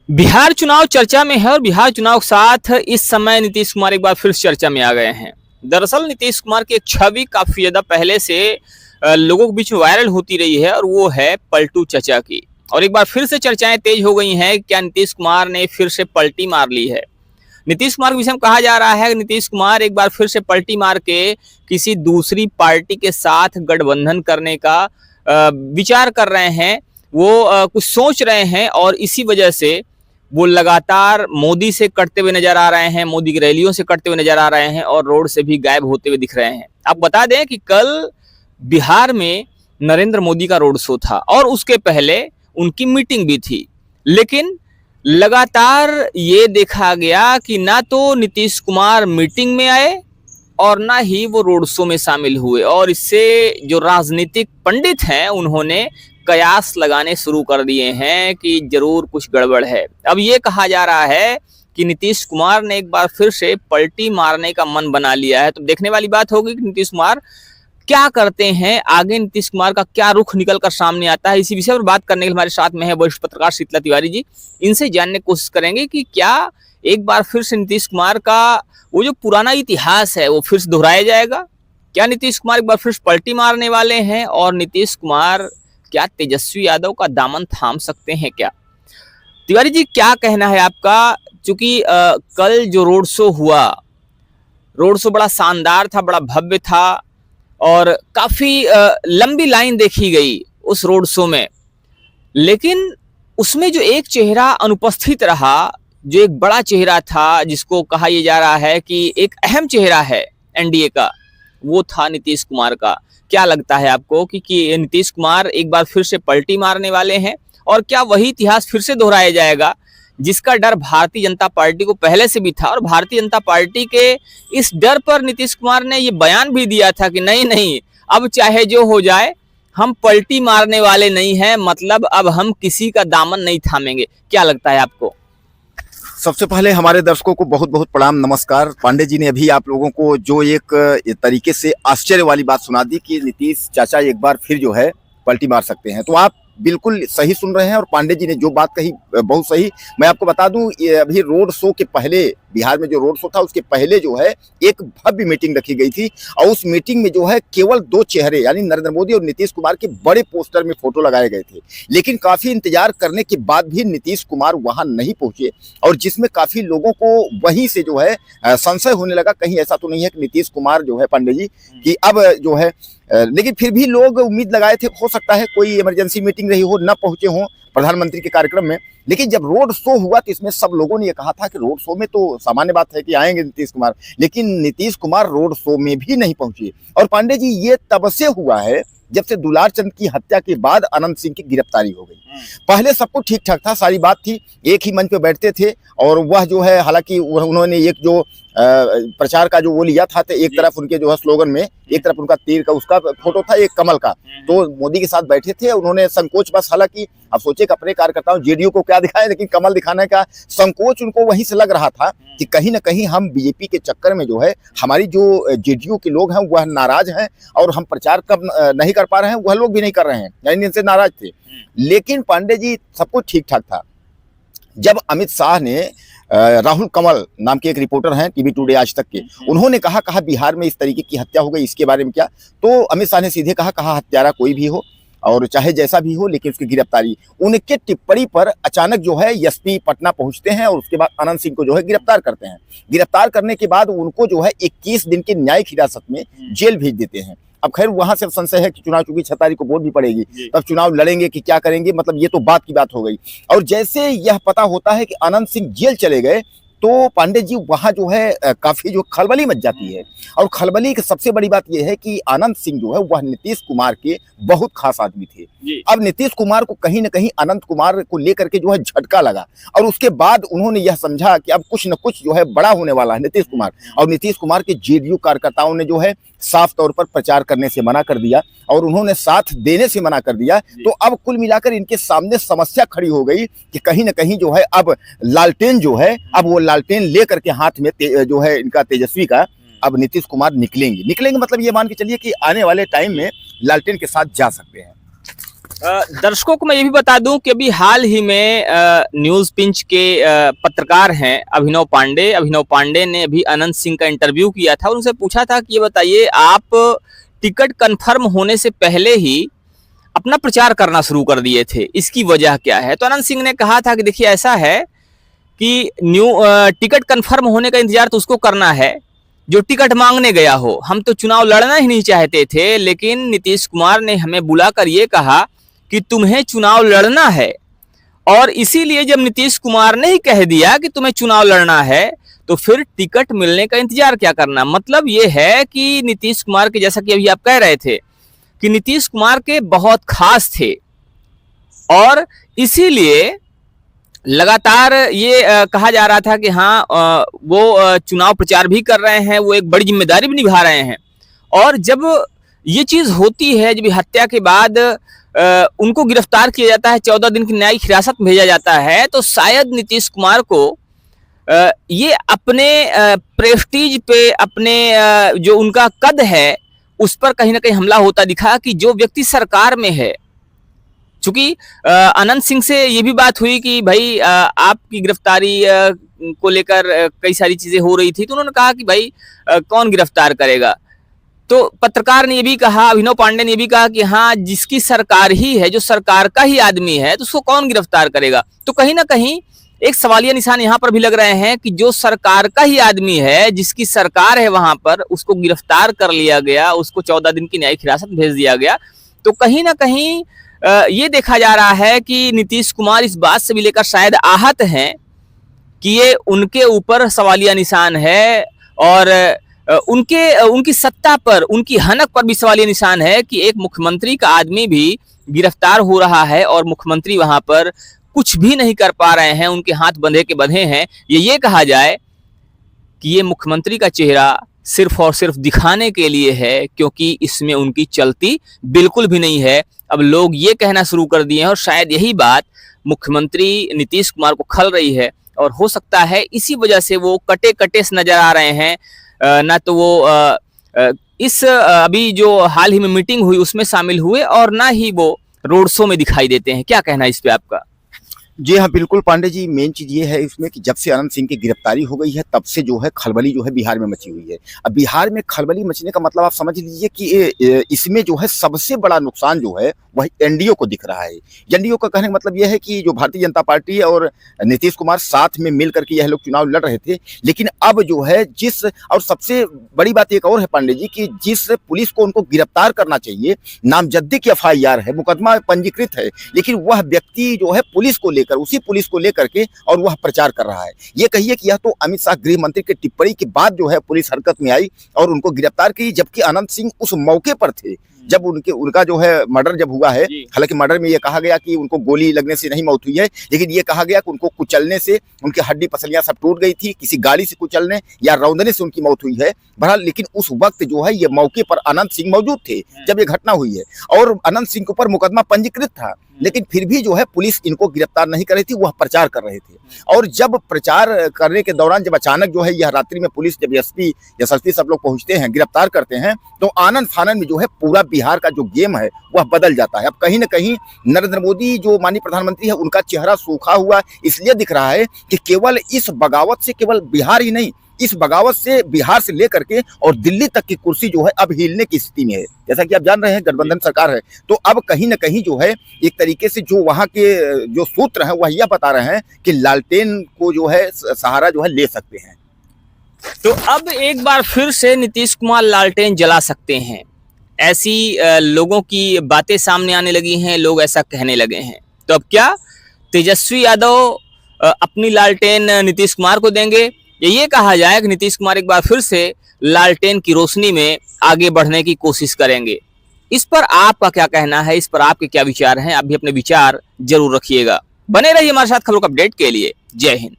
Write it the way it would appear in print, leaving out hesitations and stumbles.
बिहार चुनाव चर्चा में है और बिहार चुनाव के साथ इस समय नीतीश कुमार एक बार फिर से चर्चा में आ गए हैं। दरअसल नीतीश कुमार की एक छवि काफी ज्यादा पहले से लोगों के बीच में वायरल होती रही है और वो है पलटू चचा की। और एक बार फिर से चर्चाएं तेज हो गई हैं, क्या नीतीश कुमार ने फिर से पलटी मार ली है। नीतीश कुमार के विषय में कहा जा रहा है कि नीतीश कुमार एक बार फिर से पलटी मार के किसी दूसरी पार्टी के साथ गठबंधन करने का विचार कर रहे हैं। वो कुछ सोच रहे हैं और इसी वजह से वो लगातार मोदी से कटते हुए नजर आ रहे हैं, मोदी की रैलियों से कटते हुए नजर आ रहे हैं और रोड से भी गायब होते हुए दिख रहे हैं। आप बता दें कि कल बिहार में नरेंद्र मोदी का रोड शो था और उसके पहले उनकी मीटिंग भी थी, लेकिन लगातार ये देखा गया कि ना तो नीतीश कुमार मीटिंग में आए और ना ही वो रोड शो में शामिल हुए। और इससे जो राजनीतिक पंडित हैं उन्होंने कयास लगाने शुरू कर दिए हैं कि जरूर कुछ गड़बड़ है। अब ये कहा जा रहा है कि नीतीश कुमार ने एक बार फिर से पलटी मारने का मन बना लिया है। तो देखने वाली बात होगी कि नीतीश कुमार क्या करते हैं, आगे नीतीश कुमार का क्या रुख निकल कर सामने आता है। इसी विषय पर बात करने के लिए हमारे साथ में है वरिष्ठ पत्रकार शीतला तिवारी जी। इनसे जानने की कोशिश करेंगे कि क्या एक बार फिर से नीतीश कुमार का वो जो पुराना इतिहास है वो फिर से दोहराया जाएगा। क्या नीतीश कुमार एक बार फिर से पलटी मारने वाले हैं और नीतीश कुमार क्या तेजस्वी यादव का दामन थाम सकते हैं क्या। तिवारी जी, क्या कहना है आपका? चूंकि कल जो रोड शो हुआ, रोड शो बड़ा शानदार था, बड़ा भव्य था और काफी लंबी लाइन देखी गई उस रोड शो में, लेकिन उसमें जो एक चेहरा अनुपस्थित रहा, जो एक बड़ा चेहरा था जिसको कहा यह जा रहा है कि एक अहम चेहरा है एनडीए का, वो था नीतीश कुमार का। क्या लगता है आपको कि नीतीश कुमार एक बार फिर से पलटी मारने वाले हैं और क्या वही इतिहास फिर से दोहराया जाएगा जिसका डर भारतीय जनता पार्टी को पहले से भी था। और भारतीय जनता पार्टी के इस डर पर नीतीश कुमार ने ये बयान भी दिया था कि नहीं नहीं, अब चाहे जो हो जाए हम पलटी मारने वाले नहीं हैं, मतलब अब हम किसी का दामन नहीं थामेंगे। क्या लगता है आपको? सबसे पहले हमारे दर्शकों को बहुत बहुत प्रणाम, नमस्कार। पांडे जी ने अभी आप लोगों को जो एक तरीके से आश्चर्य वाली बात सुना दी कि नीतीश चाचा एक बार फिर जो है पलटी मार सकते हैं, तो आप बिल्कुल सही सुन रहे हैं। और पांडे जी ने जो बात कही बहुत सही। मैं आपको बता दूं, ये अभी रोड शो के पहले, बिहार में जो रोड शो था उसके पहले जो है एक भव्य मीटिंग रखी गई थी और उस मीटिंग में जो है केवल दो चेहरे यानी नरेंद्र मोदी और नीतीश कुमार के बड़े पोस्टर में फोटो लगाए गए थे। लेकिन काफी इंतजार करने के बाद भी नीतीश कुमार वहां नहीं पहुंचे और जिसमें काफी लोगों को वहीं से जो है संशय होने लगा, कहीं ऐसा तो नहीं है कि नीतीश कुमार जो है पांडे जी कि अब जो है, लेकिन फिर भी लोग उम्मीद लगाए थे हो सकता है कोई इमरजेंसी मीटिंग रही हो, न पहुंचे हों प्रधानमंत्री के कार्यक्रम में। लेकिन जब रोड शो हुआ तो इसमें सब लोगों ने ये कहा था कि रोड शो में तो सामान्य बात है कि आएंगे नीतीश कुमार, लेकिन नीतीश कुमार रोड शो में भी नहीं पहुंचे। और पांडे जी, ये तब से हुआ है जब से दुलार चंद की हत्या के बाद अनंत सिंह की गिरफ्तारी हो गई। पहले सब कुछ ठीक ठाक था, सारी बात थी, एक ही मंच पे बैठते थे और वह जो है, हालांकि उन्होंने एक जो प्रचार का जो वो लिया था, तो एक तरफ उनके जो है स्लोगन में एक तरफ उनका तीर का उसका फोटो था, एक कमल का, तो मोदी के साथ बैठे थे। उन्होंने संकोच बस, हालांकि अब सोचे कि अपने कार्यकर्ताओं जेडीयू को क्या दिखाएं, लेकिन कमल दिखाने का संकोच उनको वहीं से लग रहा था कि कहीं ना कहीं हम बीजेपी के चक्कर में जो है हमारी जो जेडीयू के लोग हैं वह नाराज हैं और हम प्रचार नहीं कर पा रहे हैं, वह लोग भी नहीं कर रहे हैं, यानी इनसे नाराज थे। लेकिन पांडे जी, सब कुछ ठीक ठाक था। जब अमित शाह ने राहुल कमल नाम के एक रिपोर्टर हैं टीवी टुडे आज तक के, उन्होंने कहा बिहार में इस तरीके की हत्या हो गई, इसके बारे में क्या, तो अमित शाह ने सीधे कहा हत्यारा कोई भी हो और चाहे जैसा भी हो, लेकिन उसकी गिरफ्तारी। उनके टिप्पणी पर अचानक जो है एसपी पटना पहुंचते हैं और उसके बाद अनंत सिंह को जो है गिरफ्तार करते हैं। गिरफ्तार करने के बाद उनको जो है 21 दिन की न्यायिक हिरासत में जेल भेज देते हैं। अब खैर वहां से संशय है कि चुनाव, चूंकि 6 तारीख को वोट भी पड़ेगी, तब चुनाव लड़ेंगे कि क्या करेंगे, मतलब ये तो बात की बात हो गई। और जैसे यह पता होता है कि अनंत सिंह जेल चले गए तो पांडे जी वहां जो है काफी जो खलबली मच जाती है। और खलबली की सबसे बड़ी बात यह है कि अनंत सिंह जो है वह नीतीश कुमार के बहुत खास आदमी थे। अब नीतीश कुमार को कहीं ना कहीं अनंत कुमार को लेकर के जो है झटका लगा और उसके बाद उन्होंने यह समझा कि अब कुछ न कुछ जो है बड़ा होने वाला है नीतीश कुमार। और नीतीश कुमार के जेडीयू कार्यकर्ताओं ने जो है साफ तौर पर प्रचार करने से मना कर दिया और उन्होंने साथ देने से मना कर दिया। तो अब कुल मिलाकर इनके सामने समस्या खड़ी हो गई कि कहीं ना कहीं जो है अब लालटेन जो है, अब वो लालटेन लेकर के हाथ में जो है इनका तेजस्वी का, अब नीतीश कुमार निकलेंगे मतलब ये मान के चलिए कि आने वाले टाइम में लालटेन के साथ जा सकते हैं। दर्शकों को मैं ये भी बता दूं कि अभी हाल ही में न्यूज पिंच के पत्रकार हैं अभिनव पांडे ने अभी अनंत सिंह का इंटरव्यू किया था और उनसे पूछा था कि ये बताइए आप टिकट कंफर्म होने से पहले ही अपना प्रचार करना शुरू कर दिए थे, इसकी वजह क्या है? तो अनंत सिंह ने कहा था कि देखिए ऐसा है कि टिकट कंफर्म होने का इंतजार तो उसको करना है जो टिकट मांगने गया हो। हम तो चुनाव लड़ना ही नहीं चाहते थे, लेकिन नीतीश कुमार ने हमें बुलाकर ये कहा कि तुम्हें चुनाव लड़ना है, और इसीलिए जब नीतीश कुमार ने ही कह दिया कि तुम्हें चुनाव लड़ना है तो फिर टिकट मिलने का इंतजार क्या करना। मतलब ये है कि नीतीश कुमार के, जैसा कि अभी आप कह रहे थे कि नीतीश कुमार के बहुत खास थे और इसीलिए लगातार ये कहा जा रहा था कि हाँ वो चुनाव प्रचार भी कर रहे हैं, वो एक बड़ी जिम्मेदारी भी निभा रहे हैं। और जब ये चीज होती है, जब हत्या के बाद उनको गिरफ्तार किया जाता है, 14 दिन की न्यायिक हिरासत में भेजा जाता है, तो शायद नीतीश कुमार को ये अपने प्रेस्टीज पे, अपने जो उनका कद है उस पर कहीं ना कहीं हमला होता दिखा कि जो व्यक्ति सरकार में है। चूंकि अनंत सिंह से ये भी बात हुई कि भाई आपकी गिरफ्तारी को लेकर कई सारी चीजें हो रही थी, तो उन्होंने कहा कि भाई कौन गिरफ्तार करेगा। तो पत्रकार ने ये भी कहा, अभिनव पांडे ने ये भी कहा कि हाँ जिसकी सरकार ही है, जो सरकार का ही आदमी है, तो उसको कौन गिरफ्तार करेगा। तो कहीं ना कहीं एक सवालिया निशान यहाँ पर भी लग रहे हैं कि जो सरकार का ही आदमी है, जिसकी सरकार है वहां पर, उसको गिरफ्तार कर लिया गया, उसको 14 दिन की न्यायिक हिरासत भेज दिया गया। तो कहीं ना कहीं ये देखा जा रहा है कि नीतीश कुमार इस बात से भी लेकर शायद आहत हैं कि ये उनके ऊपर सवालिया निशान है और उनकी सत्ता पर, उनकी हनक पर भी सवालिया निशान है कि एक मुख्यमंत्री का आदमी भी गिरफ्तार हो रहा है और मुख्यमंत्री वहां पर कुछ भी नहीं कर पा रहे हैं, उनके हाथ बंधे के बंधे हैं। ये कहा जाए कि ये मुख्यमंत्री का चेहरा सिर्फ और सिर्फ दिखाने के लिए है, क्योंकि इसमें उनकी चलती बिल्कुल भी नहीं है। अब लोग ये कहना शुरू कर दिए हैं और शायद यही बात मुख्यमंत्री नीतीश कुमार को खल रही है और हो सकता है इसी वजह से वो कटे कटे से नजर आ रहे हैं। ना तो वो इस अभी जो हाल ही में मीटिंग हुई उसमें शामिल हुए और ना ही वो रोड शो में दिखाई देते हैं। क्या कहना है इस पे आपका? जी हाँ, बिल्कुल पांडे जी, मेन चीज़ ये है इसमें कि जब से अनंत सिंह की गिरफ्तारी हो गई है तब से जो है खलबली जो है बिहार में मची हुई है। अब बिहार में खलबली मचने का मतलब आप समझ लीजिए कि इसमें जो है सबसे बड़ा नुकसान जो है वह एनडीए को दिख रहा है। एनडीए का कहने का मतलब यह है कि जो भारतीय जनता पार्टी और नीतीश कुमार साथ में मिल करके यह लोग चुनाव लड़ रहे थे, लेकिन अब जो है और सबसे बड़ी बात एक और है पांडे जी कि जिस पुलिस को उनको गिरफ्तार करना चाहिए, नामजद्दी की एफआईआर है, मुकदमा पंजीकृत है, लेकिन वह व्यक्ति जो है उसी पुलिस को लेकर के और वह प्रचार कर रहा है। ये कहिए कि यह तो अमित शाह गृह मंत्री की टिप्पणी के बाद जो है पुलिस हरकत में आई और उनको गिरफ्तार की, जबकि अनंत सिंह उस मौके पर थे जब उनका जो है मर्डर जब हुआ है। हालांकि मर्डर में ये कहा गया कि उनको गोली लगने से नहीं मौत हुई है, लेकिन ये कहा गया कि उनको कुचलने से उनकी हड्डी पसलियां सब टूट गई थी, किसी गाड़ी से कुचलने या रौंदने से उनकी मौत हुई है। बहरहाल लेकिन उस वक्त जो है ये मौके पर अनंत सिंह मौजूद थे जब ये घटना हुई है और अनंत सिंह के ऊपर मुकदमा पंजीकृत था, लेकिन फिर भी जो है पुलिस इनको गिरफ्तार नहीं कर रही थी, वह प्रचार कर रहे थे। और जब प्रचार करने के दौरान जब अचानक जो है यह रात्रि में पुलिस, जब एसपी सब लोग पहुंचते हैं, गिरफ्तार करते हैं, तो आनंद फानन में जो है पूरा बिहार का जो गेम है वह बदल जाता है। अब कहीं ना कहीं नरेंद्र मोदी जो माननीय प्रधानमंत्री है, उनका चेहरा सूखा हुआ इसलिए दिख रहा है कि केवल इस बगावत से केवल बिहार ही नहीं, इस बगावत से बिहार से लेकर के और दिल्ली तक की कुर्सी जो है अब हिलने की स्थिति में है। जैसा कि आप जान रहे हैं गठबंधन सरकार है, तो अब कहीं ना कहीं जो है एक तरीके से जो वहां के जो सूत्र हैं वह यह बता रहे हैं कि लालटेन को जो है सहारा जो है ले सकते हैं। तो अब एक बार फिर से नीतीश कुमार लालटेन जला सकते हैं, ऐसी लोगों की बातें सामने आने लगी हैं, लोग ऐसा कहने लगे हैं। तो अब क्या तेजस्वी यादव अपनी लालटेन नीतीश कुमार को देंगे? ये कहा जाए कि नीतीश कुमार एक बार फिर से लालटेन की रोशनी में आगे बढ़ने की कोशिश करेंगे। इस पर आपका क्या कहना है? इस पर आपके क्या विचार हैं? आप भी अपने विचार जरूर रखिएगा। बने रहिए हमारे साथ खबरों का अपडेट के लिए। जय हिंद।